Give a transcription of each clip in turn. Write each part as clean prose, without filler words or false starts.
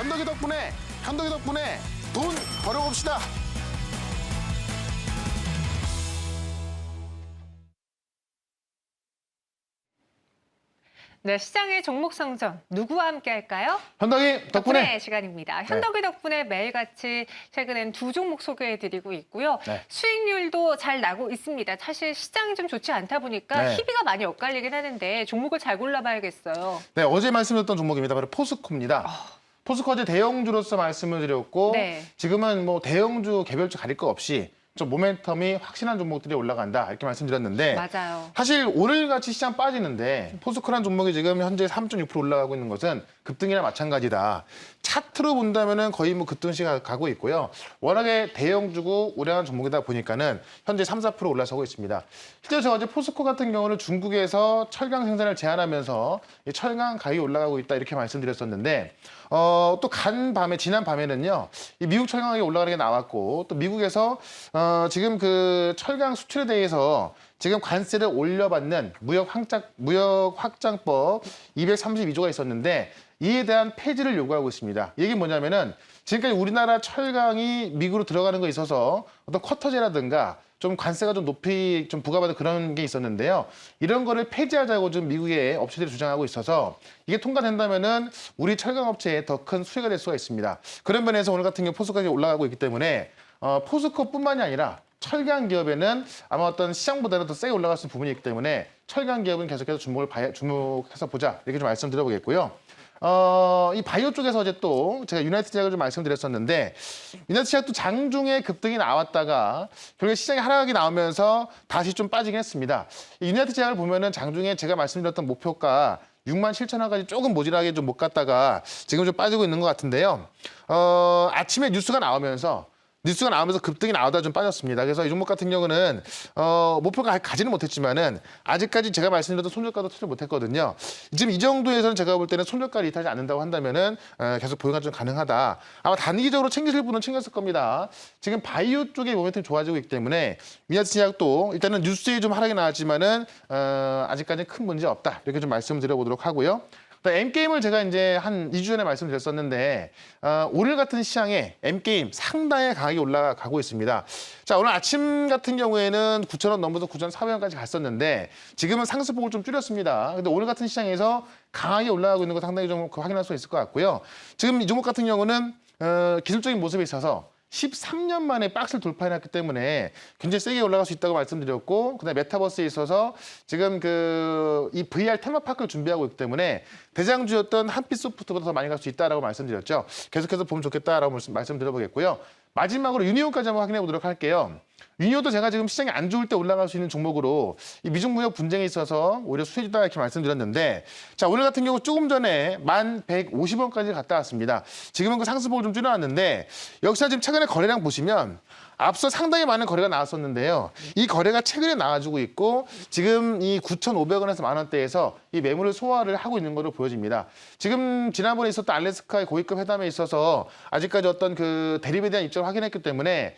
현덕이 덕분에 돈 벌어봅시다. 네, 시장의 종목 상전 누구와 함께 할까요? 현덕이 덕분에. 시간입니다. 현덕이 덕분에 매일같이 최근엔 두 종목 소개해드리고 있고요. 네. 수익률도 잘 나고 있습니다. 사실 시장이 좀 좋지 않다 보니까 네. 희비가 많이 엇갈리긴 하는데 종목을 잘 골라봐야겠어요. 네, 어제 말씀드렸던 종목입니다. 바로 포스코입니다. 포스코 어제 대형주로서 말씀을 드렸고 네. 지금은 뭐 대형주, 개별주 가릴 거 없이 좀 모멘텀이 확실한 종목들이 올라간다 이렇게 말씀드렸는데 맞아요. 사실 오늘같이 시장 빠지는데 포스코라는 종목이 지금 현재 3.6% 올라가고 있는 것은 급등이나 마찬가지다. 차트로 본다면은 거의 뭐 급등시가 가고 있고요. 워낙에 대형주고 우량한 종목이다 보니까는 현재 3, 4% 올라서고 있습니다. 실제 저 어제 포스코 같은 경우는 중국에서 철강 생산을 제한하면서 이 철강 가격이 올라가고 있다 이렇게 말씀드렸었는데 또 지난 밤에는요, 이 미국 철강 가격이 올라가는 게 나왔고 또 미국에서 지금 그 철강 수출에 대해서 지금 관세를 올려받는 무역 확장법 232조가 있었는데 이에 대한 폐지를 요구하고 있습니다. 이게 뭐냐면은 지금까지 우리나라 철강이 미국으로 들어가는 거에 있어서 어떤 쿼터제라든가 좀 관세가 좀 높이 좀 부과받은 그런 게 있었는데요. 이런 거를 폐지하자고 지금 미국의 업체들이 주장하고 있어서 이게 통과된다면은 우리 철강 업체에 더 큰 수혜가 될 수가 있습니다. 그런 면에서 오늘 같은 경우 포스코가 올라가고 있기 때문에 포스코뿐만이 아니라 철강 기업에는 아마 어떤 시장보다는 더 세게 올라갈 수 있는 부분이 있기 때문에 철강 기업은 계속해서 주목해서 보자 이렇게 좀 말씀드려보겠고요. 이 바이오 쪽에서 어제 또 제가 유나이트 제약을 좀 말씀드렸었는데 유나이트 제약도 장중에 급등이 나왔다가 결국에 시장에 하락이 나오면서 다시 좀 빠지긴 했습니다. 이 유나이트 제약을 보면은 장중에 제가 말씀드렸던 목표가 67,000원까지 조금 모질하게 좀 못 갔다가 지금 좀 빠지고 있는 것 같은데요. 아침에 뉴스가 나오면서 급등이 나오다 좀 빠졌습니다. 그래서 이 종목 같은 경우는 목표가 가지는 못했지만은 아직까지 제가 말씀드렸던 손절가도 터치 못했거든요. 지금 이 정도에서는 제가 볼 때는 손절가를 이탈하지 않는다고 한다면은 계속 보유가 좀 가능하다. 아마 단기적으로 챙기실 분은 챙겼을 겁니다. 지금 바이오 쪽의 모멘텀이 좋아지고 있기 때문에 유나이트 제약도 일단은 뉴스에 좀 하락이 나왔지만은 아직까지는 큰 문제 없다. 이렇게 좀 말씀을 드려보도록 하고요. M게임을 제가 이제 한 2주 전에 말씀드렸었는데 오늘 같은 시장에 M게임 상당히 강하게 올라가고 있습니다. 자, 오늘 아침 같은 경우에는 9,000원 넘어서 9,400원까지 갔었는데 지금은 상승폭을 좀 줄였습니다. 근데 오늘 같은 시장에서 강하게 올라가고 있는 거 상당히 좀 확인할 수 있을 것 같고요. 지금 이 종목 같은 경우는 기술적인 모습에 있어서 13년 만에 박스를 돌파해놨기 때문에 굉장히 세게 올라갈 수 있다고 말씀드렸고 그다음에 메타버스에 있어서 지금 이 VR 테마파크를 준비하고 있기 때문에 대장주였던 한빛소프트보다 더 많이 갈 수 있다라고 말씀드렸죠. 계속해서 보면 좋겠다라고 말씀드려보겠고요. 마지막으로 유니온까지 한번 확인해 보도록 할게요. 유니온도 제가 지금 시장이 안 좋을 때 올라갈 수 있는 종목으로 이 미중 무역 분쟁에 있어서 오히려 수혜주다 이렇게 말씀드렸는데 자, 오늘 같은 경우 조금 전에 1,150원까지 갔다 왔습니다. 지금은 그 상승폭을 좀 줄여놨는데 역시나 지금 최근에 거래량 보시면 앞서 상당히 많은 거래가 나왔었는데요. 이 거래가 최근에 나와주고 있고 지금 이 9,500원에서 10,000원대에서 이 매물을 소화를 하고 있는 것으로 보여집니다. 지금 지난번에 있었던 알래스카의 고위급 회담에 있어서 아직까지 어떤 그 대립에 대한 입장을 확인했기 때문에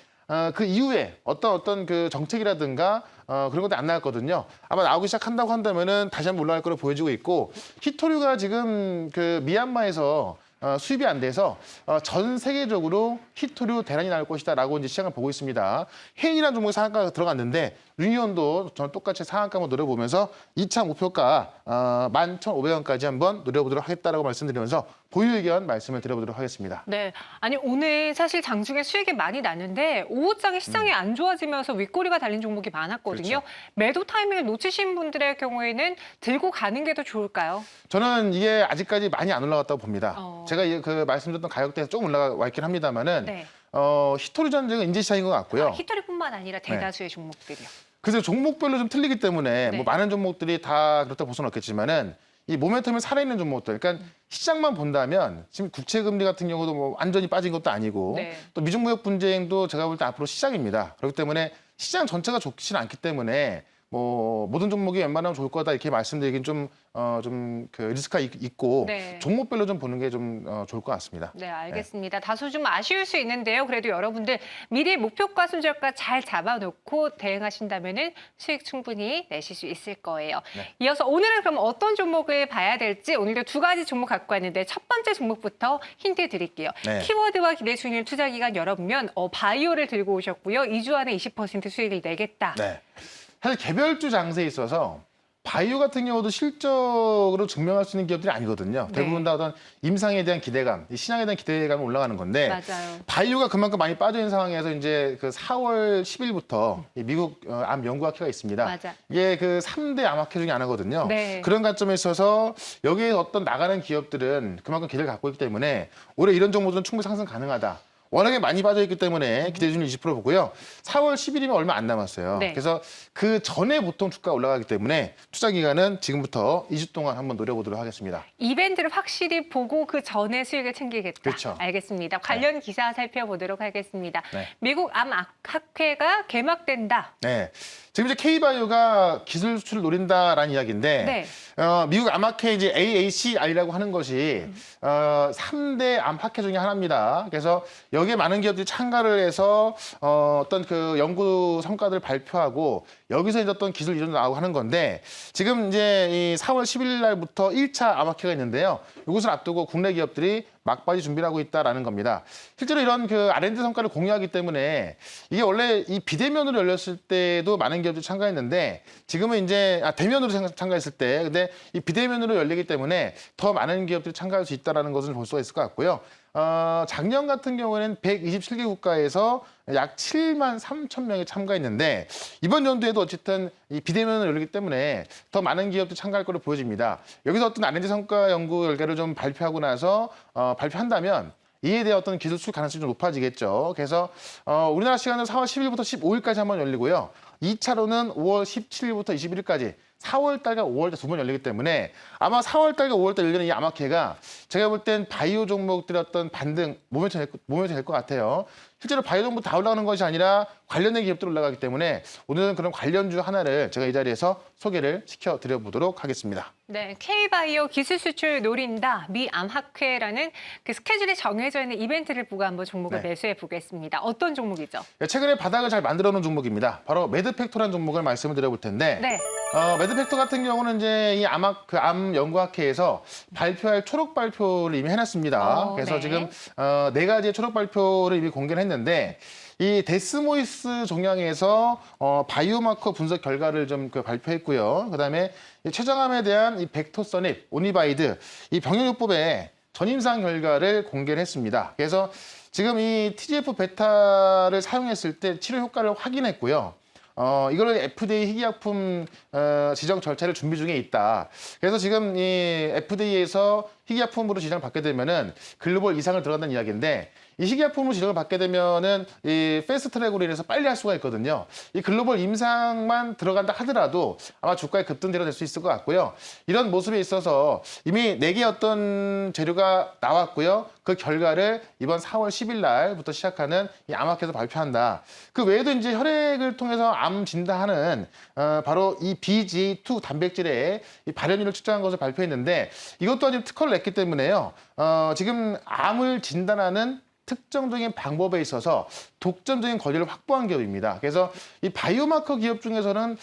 그 이후에 어떤 그 정책이라든가 그런 것도 안 나왔거든요. 아마 나오기 시작한다고 한다면은 다시 한번 올라갈 거로 보여지고 있고 히토류가 지금 그 미얀마에서 수입이 안 돼서 전 세계적으로 히토류 대란이 나올 것이다라고 이제 시장을 보고 있습니다. 헤인이라는 종목이 상한가가 들어갔는데 유니온도 저는 똑같이 상한가 한번 노려보면서 2차 목표가 11,500원까지 한번 노려보도록 하겠다라고 말씀드리면서 보유 의견 말씀을 드려보도록 하겠습니다. 네, 아니 오늘 사실 장중에 수익이 많이 나는데 오후장에 시장이 안 좋아지면서 윗꼬리가 달린 종목이 많았거든요. 그렇죠. 매도 타이밍을 놓치신 분들의 경우에는 들고 가는 게 더 좋을까요? 저는 이게 아직까지 많이 안 올라갔다고 봅니다. 제가 그 말씀드렸던 가격대에서 조금 올라와 있긴 합니다만은 네. 히토류 전쟁은 인제 시장인 것 같고요. 히토리뿐만 아니라 대다수의 종목들이요. 그래서 종목별로 좀 틀리기 때문에 네. 뭐 많은 종목들이 다 그렇다고 볼 수는 없겠지만은 이 모멘텀이 살아있는 종목들, 그러니까 시장만 본다면 지금 국채금리 같은 경우도 뭐 완전히 빠진 것도 아니고 네. 또 미중무역 분쟁도 제가 볼 때 앞으로 시작입니다. 그렇기 때문에 시장 전체가 좋지는 않기 때문에 뭐 모든 종목이 웬만하면 좋을 거다 이렇게 말씀드리긴 좀 그 리스크가 있고 네. 종목별로 좀 보는 게 좀 좋을 것 같습니다. 네, 알겠습니다. 다소 좀 아쉬울 수 있는데요. 그래도 여러분들 미리 목표가 손절가 잘 잡아놓고 대응하신다면은 수익 충분히 내실 수 있을 거예요. 네. 이어서 오늘은 그럼 어떤 종목을 봐야 될지 오늘도 두 가지 종목 갖고 왔는데 첫 번째 종목부터 힌트 드릴게요. 네. 키워드와 기대 수익률 투자 기간 열어보면 바이오를 들고 오셨고요. 2주 안에 20% 수익을 내겠다. 네. 사실 개별주 장세에 있어서 바이오 같은 경우도 실적으로 증명할 수 있는 기업들이 아니거든요. 네. 대부분 다 어떤 임상에 대한 기대감, 이 시장에 대한 기대감이 올라가는 건데 맞아요. 바이오가 그만큼 많이 빠져 있는 상황에서 이제 그 4월 10일부터 미국 암 연구학회가 있습니다. 맞아. 이게 그 3대 암학회 중에 하나거든요. 네. 그런 관점에 있어서 여기에 어떤 나가는 기업들은 그만큼 기대를 갖고 있기 때문에 올해 이런 종목들은 충분히 상승 가능하다. 워낙에 많이 빠져있기 때문에 기대주는 20% 보고요. 4월 10일이면 얼마 안 남았어요. 네. 그래서 그 전에 보통 주가가 올라가기 때문에 투자 기간은 지금부터 2주 동안 한번 노려보도록 하겠습니다. 이벤트를 확실히 보고 그 전에 수익을 챙기겠다. 그렇죠. 알겠습니다. 관련 기사 살펴보도록 하겠습니다. 네. 미국 암학회가 개막된다. 네. 지금 이제 K바이오가 기술 수출을 노린다라는 이야기인데 네. 미국 암학회 이제 AACI라고 하는 것이 3대 암학회 중에 하나입니다. 그래서 여기에 많은 기업들이 참가를 해서 어떤 그 연구 성과들을 발표하고 여기서 이제 어떤 기술 이전도 나오고 하는 건데 지금 이제 이 4월 10일 날부터 1차 암학회가 있는데요. 이것을 앞두고 국내 기업들이 막바지 준비를 하고 있다라는 겁니다. 실제로 이런 그 R&D 성과를 공유하기 때문에 이게 원래 이 비대면으로 열렸을 때도 많은 기업들이 참가했는데 지금은 이제 대면으로 참가했을 때 근데 이 비대면으로 열리기 때문에 더 많은 기업들이 참가할 수 있다라는 것을 볼 수가 있을 것 같고요. 작년 같은 경우에는 127개 국가에서 약 7만 3천 명이 참가했는데 이번 연도에도 어쨌든 이 비대면으로 열리기 때문에 더 많은 기업들이 참가할 것으로 보여집니다. 여기서 어떤 R&D 성과 연구 결과를 좀 발표하고 나서 발표한다면 이에 대한 어떤 기술 수출 가능성이 좀 높아지겠죠. 그래서 우리나라 시간은 4월 10일부터 15일까지 한번 열리고요. 2차로는 5월 17일부터 21일까지 4월달과 5월달 두 번 열리기 때문에 아마 4월달과 5월달 열리는 이 암학회가 제가 볼 땐 바이오 종목들의 어떤 반등 모멘텀 될 것 같아요. 실제로 바이오 종목 다 올라가는 것이 아니라 관련된 기업들 올라가기 때문에 오늘은 그런 관련주 하나를 제가 이 자리에서 소개를 시켜드려보도록 하겠습니다. 네, K바이오 기술 수출 노린다 미 암학회라는 그 스케줄이 정해져 있는 이벤트를 보고 한번 종목을 네. 매수해 보겠습니다. 어떤 종목이죠? 최근에 바닥을 잘 만들어 놓은 종목입니다. 바로 매드팩토라는 종목을 말씀을 드려볼 텐데 네. 매드팩토 같은 경우는 이제 이 암 연구학회에서 발표할 초록 발표를 이미 해놨습니다. 그래서 네. 지금 네 가지의 초록 발표를 이미 공개를 했는데 이 데스모이스 종양에서 바이오마커 분석 결과를 좀 발표했고요. 그다음에 이 췌장암에 대한 이 벡토서닙, 오니바이드 이 병역요법의 전임상 결과를 공개를 했습니다. 그래서 지금 이 TGF 베타를 사용했을 때 치료 효과를 확인했고요. 이거를 FDA 희귀약품 지정 절차를 준비 중에 있다. 그래서 지금 이 FDA에서 희귀약품으로 지정을 받게 되면은 글로벌 이상을 들어간다는 이야기인데 이 희귀약품으로 지정을 받게 되면은 이 패스트 트랙으로 인해서 빨리 할 수가 있거든요. 이 글로벌 임상만 들어간다 하더라도 아마 주가의 급등대로 될 수 있을 것 같고요. 이런 모습에 있어서 이미 4개 어떤 재료가 나왔고요. 그 결과를 이번 4월 10일 날부터 시작하는 이 암학회에서 발표한다. 그 외에도 이제 혈액을 통해서 암 진단하는 바로 이 BGA2 단백질의 이 발현율을 측정한 것을 발표했는데 이것 또한 지금 특허를 냈기 때문에요. 지금 암을 진단하는 특정적인 방법에 있어서 독점적인 거리를 확보한 기업입니다. 그래서 이 바이오마커 기업 중에서는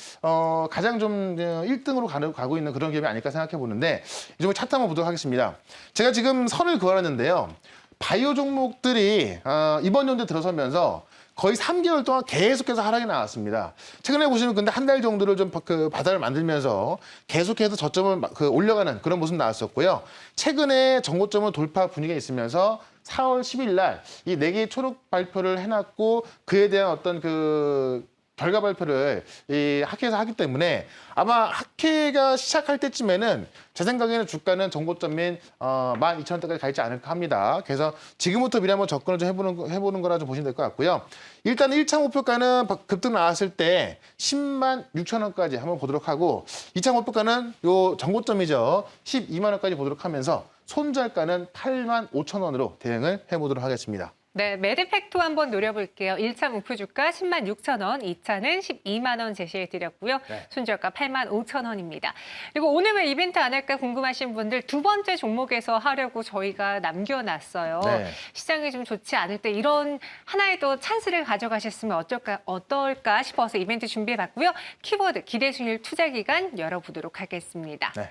가장 좀 1등으로 가고 있는 그런 기업이 아닐까 생각해 보는데 이 종목 차트 한번 보도록 하겠습니다. 제가 지금 선을 그어놨는데요. 바이오 종목들이 이번 연도에 들어서면서 거의 3개월 동안 계속해서 하락이 나왔습니다. 최근에 보시면 근데 한 달 정도를 좀 그 바닥을 만들면서 계속해서 저점을 올려가는 그런 모습 나왔었고요. 최근에 정고점을 돌파 분위기가 있으면서 4월 10일 날 이 4개의 초록 발표를 해놨고 그에 대한 어떤 그 결과 발표를 이 학회에서 하기 때문에 아마 학회가 시작할 때쯤에는 제 생각에는 주가는 정고점인 12,000원대까지 가 있지 않을까 합니다. 그래서 지금부터 미리 한번 접근을 좀 해보는 거라 좀 보시면 될 것 같고요. 일단 1차 목표가는 급등 나왔을 때 10만 6천원까지 한번 보도록 하고 2차 목표가는 요 정고점이죠. 12만 원까지 보도록 하면서 손절가는 8만 5천 원으로 대응을 해보도록 하겠습니다. 네, 매드팩토 한번 노려볼게요. 1차 목표주가 10만 6천 원, 2차는 12만 원 제시해드렸고요. 네. 순저가 8만 5천 원입니다. 그리고 오늘 왜 이벤트 안 할까 궁금하신 분들 두 번째 종목에서 하려고 저희가 남겨놨어요. 네. 시장이 좀 좋지 않을 때 이런 하나의 또 찬스를 가져가셨으면 어떨까 싶어서 이벤트 준비해봤고요. 키워드 기대수익 투자기간 열어보도록 하겠습니다. 네.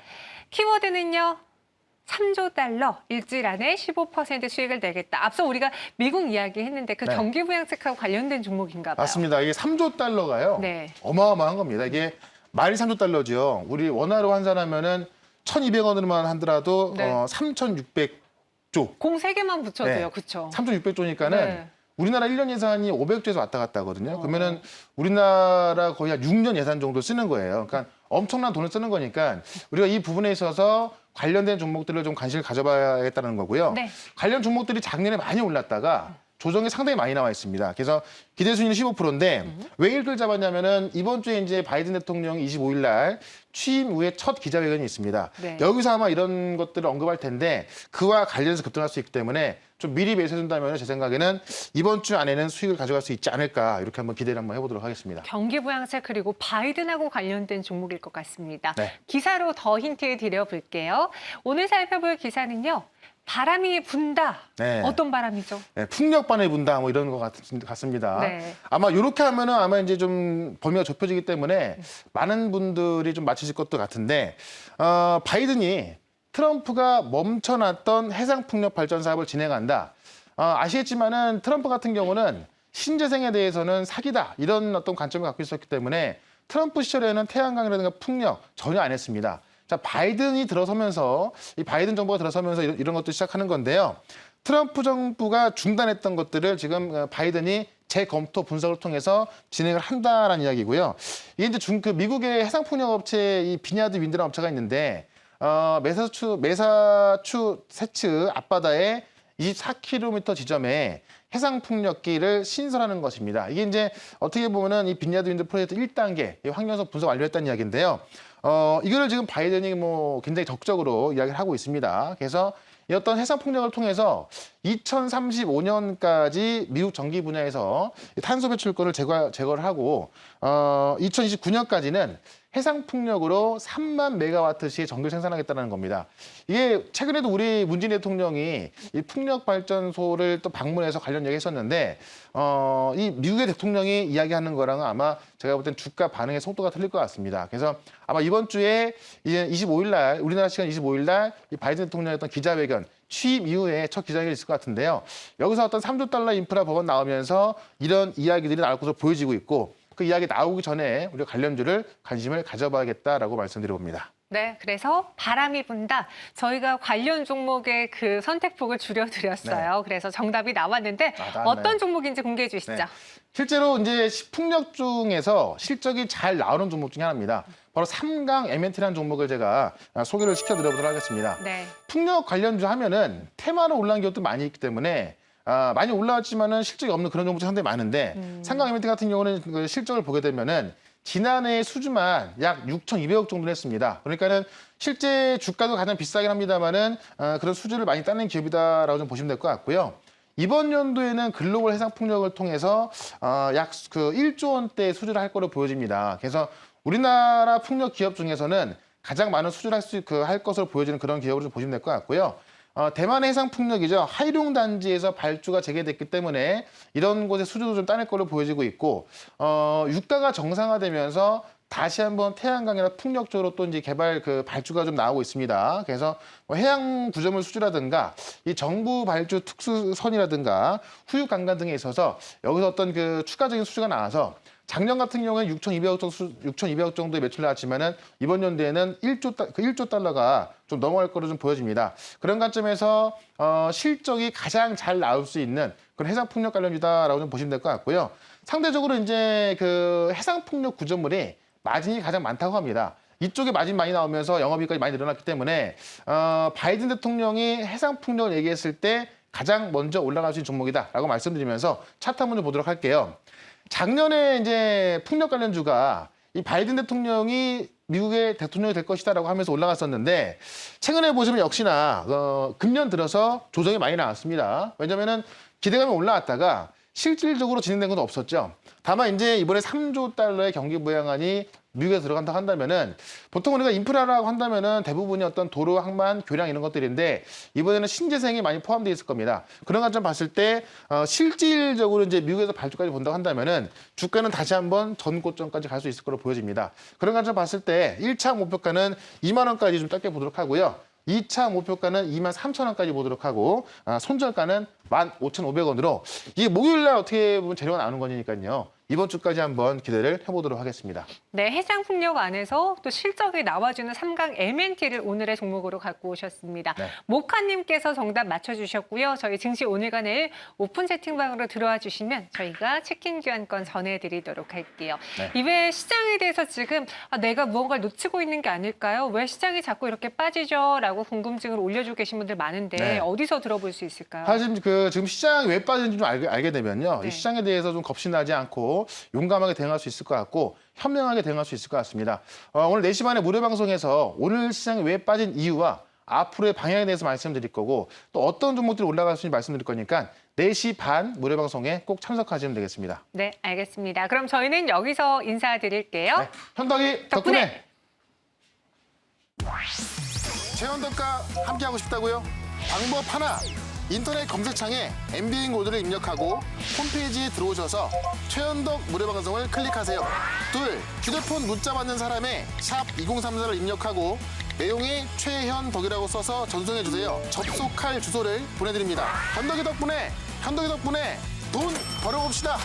키워드는요. 3조 달러 일주일 안에 15% 수익을 내겠다. 앞서 우리가 미국 이야기 했는데 그 네. 경기 부양책하고 관련된 종목인가 봐요. 맞습니다. 이게 3조 달러가요. 네. 어마어마한 겁니다. 이게 말이 3조 달러죠. 우리 원화로 환산하면은 1,200원으로만 하더라도 네. 3,600조. 공 3개만 붙여도요. 네. 그렇죠. 3,600조니까는 네. 우리나라 1년 예산이 500조에서 왔다 갔다 하거든요. 그러면은 우리나라 거의 한 6년 예산 정도 쓰는 거예요. 그러니까 엄청난 돈을 쓰는 거니까 우리가 이 부분에 있어서 관련된 종목들을 좀 관심을 가져봐야겠다는 거고요. 네. 관련 종목들이 작년에 많이 올랐다가 조정이 상당히 많이 나와 있습니다. 그래서 기대 수익률 15%인데 왜 이를 잡았냐면은 이번 주에 이제 바이든 대통령이 25일 날 취임 후에 첫 기자회견이 있습니다. 네. 여기서 아마 이런 것들을 언급할 텐데 그와 관련해서 급등할 수 있기 때문에 좀 미리 매수해둔다면 제 생각에는 이번 주 안에는 수익을 가져갈 수 있지 않을까 이렇게 한번 기대를 한번 해보도록 하겠습니다. 경기 부양책 그리고 바이든하고 관련된 종목일 것 같습니다. 네. 기사로 더 힌트 드려볼게요. 오늘 살펴볼 기사는요. 바람이 분다. 네. 어떤 바람이죠? 네, 풍력반을 분다 뭐 이런 것 같습니다. 네. 아마 이렇게 하면은 아마 이제 좀 범위가 좁혀지기 때문에 많은 분들이 좀 맞추실 것도 같은데 바이든이 트럼프가 멈춰놨던 해상풍력 발전 사업을 진행한다. 아시겠지만은 트럼프 같은 경우는 신재생에 대해서는 사기다 이런 어떤 관점을 갖고 있었기 때문에 트럼프 시절에는 태양광이라든가 풍력 전혀 안 했습니다. 자, 바이든이 들어서면서 이 바이든 정부가 들어서면서 이런 것도 시작하는 건데요. 트럼프 정부가 중단했던 것들을 지금 바이든이 재검토 분석을 통해서 진행을 한다라는 이야기고요. 이게 이제 그 미국의 해상풍력 업체 이 비냐드 윈드라는 업체가 있는데 매사추세츠 앞바다에 24km 지점에 해상풍력기를 신설하는 것입니다. 이게 이제 어떻게 보면은 이 빈야드 윈드 프로젝트 1단계 환경성 분석 완료했다는 이야기인데요. 이거를 지금 바이든이 뭐 굉장히 적극적으로 이야기를 하고 있습니다. 그래서 이 어떤 해상풍력을 통해서 2035년까지 미국 전기 분야에서 탄소 배출권을 제거를 하고 2029년까지는 해상풍력으로 3만 메가와트시의 전기를 생산하겠다는 겁니다. 이게 최근에도 우리 문재인 대통령이 이 풍력 발전소를 또 방문해서 관련 얘기했었는데 이 미국의 대통령이 이야기하는 거랑은 아마 제가 볼 땐 주가 반응의 속도가 틀릴 것 같습니다. 그래서 아마 이번 주에 이제 25일 날 우리나라 시간 25일 날 이 바이든 대통령의 어떤 기자회견 취임 이후에 첫 기자회견이 있을 것 같은데요. 여기서 어떤 3조 달러 인프라 법안 나오면서 이런 이야기들이 나올 것으로 보여지고 있고 그 이야기 나오기 전에 우리가 관련주를 관심을 가져봐야겠다라고 말씀드려봅니다. 네, 그래서 바람이 분다. 저희가 관련 종목의 그 선택폭을 줄여드렸어요. 네. 그래서 정답이 나왔는데 나왔나요? 어떤 종목인지 공개해 주시죠. 네. 실제로 이제 풍력 중에서 실적이 잘 나오는 종목 중에 하나입니다. 바로 삼강 MNT라는 종목을 제가 소개를 시켜드려보도록 하겠습니다. 네. 풍력 관련주 하면은 테마로 올라온 기업도 많이 있기 때문에 많이 올라왔지만은 실적이 없는 그런 종목들이 상당히 많은데 삼강 MNT 같은 경우는 그 실적을 보게 되면은 지난해 수주만 약 6,200억 정도 했습니다. 그러니까는 실제 주가도 가장 비싸긴 합니다만은 그런 수주를 많이 따는 기업이다라고 좀 보시면 될 것 같고요. 이번 연도에는 글로벌 해상풍력을 통해서 약 그 1조 원대 수주를 할 거로 보여집니다. 그래서 우리나라 풍력 기업 중에서는 가장 많은 수주를 할 것으로 보여지는 그런 기업으로 좀 보시면 될 것 같고요. 대만의 해상풍력이죠. 하이룡 단지에서 발주가 재개됐기 때문에 이런 곳에 수주도 좀 따낼 걸로 보여지고 있고 유가가 정상화되면서 다시 한번 태양광이나 풍력 쪽으로 또 이제 개발 그 발주가 좀 나오고 있습니다. 그래서 뭐 해양 구조물 수주라든가 이 정부 발주 특수선이라든가 후유 강간 등에 있어서 여기서 어떤 그 추가적인 수주가 나와서 작년 같은 경우에는 6,200억 정도의 매출 나왔지만은 이번 연도에는 1조 달러가 좀 넘어갈 거로 좀 보여집니다. 그런 관점에서 실적이 가장 잘 나올 수 있는 그런 해상풍력 관련주다라고 좀 보시면 될 것 같고요. 상대적으로 이제 그 해상풍력 구조물이 마진이 가장 많다고 합니다. 이쪽에 마진 많이 나오면서 영업이익까지 많이 늘어났기 때문에 바이든 대통령이 해상풍력을 얘기했을 때 가장 먼저 올라갈 수 있는 종목이다라고 말씀드리면서 차트 한번 좀 보도록 할게요. 작년에 이제 풍력 관련주가 이 바이든 대통령이 미국의 대통령이 될 것이다라고 하면서 올라갔었는데 최근에 보시면 역시나 금년 들어서 조정이 많이 나왔습니다. 왜냐하면은 기대감이 올라왔다가 실질적으로 진행된 건 없었죠. 다만 이제 이번에 3조 달러의 경기 부양안이 미국에 들어간다고 한다면은 보통 우리가 인프라라고 한다면은 대부분이 어떤 도로, 항만, 교량 이런 것들인데 이번에는 신재생이 많이 포함되어 있을 겁니다. 그런 관점 봤을 때 실질적으로 이제 미국에서 발주까지 본다고 한다면은 주가는 다시 한번 전 고점까지 갈 수 있을 거로 보여집니다. 그런 관점 봤을 때 1차 목표가는 2만 원까지 좀 짧게 보도록 하고요. 2차 목표가는 2만 3천 원까지 보도록 하고 손절가는 15,500원으로 이게 목요일 날 어떻게 보면 재료가 나오는 거니까요. 이번 주까지 한번 기대를 해보도록 하겠습니다. 네, 해상풍력 안에서 또 실적이 나와주는 삼강 MNT를 오늘의 종목으로 갖고 오셨습니다. 네. 모카님께서 정답 맞춰주셨고요. 저희 증시 오늘과 내일 오픈 채팅방으로 들어와 주시면 저희가 치킨 교환권 전해드리도록 할게요. 네. 이외에 시장에 대해서 지금 내가 무언가를 놓치고 있는 게 아닐까요? 왜 시장이 자꾸 이렇게 빠지죠? 라고 궁금증을 올려주고 계신 분들 많은데 네. 어디서 들어볼 수 있을까요? 사실 지금 시장이 왜 빠진지 좀 알게 되면요. 네. 이 시장에 대해서 좀 겁신나지 않고 용감하게 대응할 수 있을 것 같고 현명하게 대응할 수 있을 것 같습니다. 오늘 4시 반에 무료 방송에서 오늘 시장이 왜 빠진 이유와 앞으로의 방향에 대해서 말씀드릴 거고 또 어떤 종목들이 올라갈 수 있는지 말씀드릴 거니까 4시 반 무료 방송에 꼭 참석하시면 되겠습니다. 네, 알겠습니다. 그럼 저희는 여기서 인사드릴게요. 네, 현덕이 덕분에 최현덕과 함께하고 싶다고요? 방법 하나, 인터넷 검색창에 MBA 코드를 입력하고 홈페이지에 들어오셔서 최현덕 무료방송을 클릭하세요. 둘, 휴대폰 문자 받는 사람의 샵 2034를 입력하고 내용에 최현덕이라고 써서 전송해주세요. 접속할 주소를 보내드립니다. 현덕이 덕분에 돈 벌어봅시다.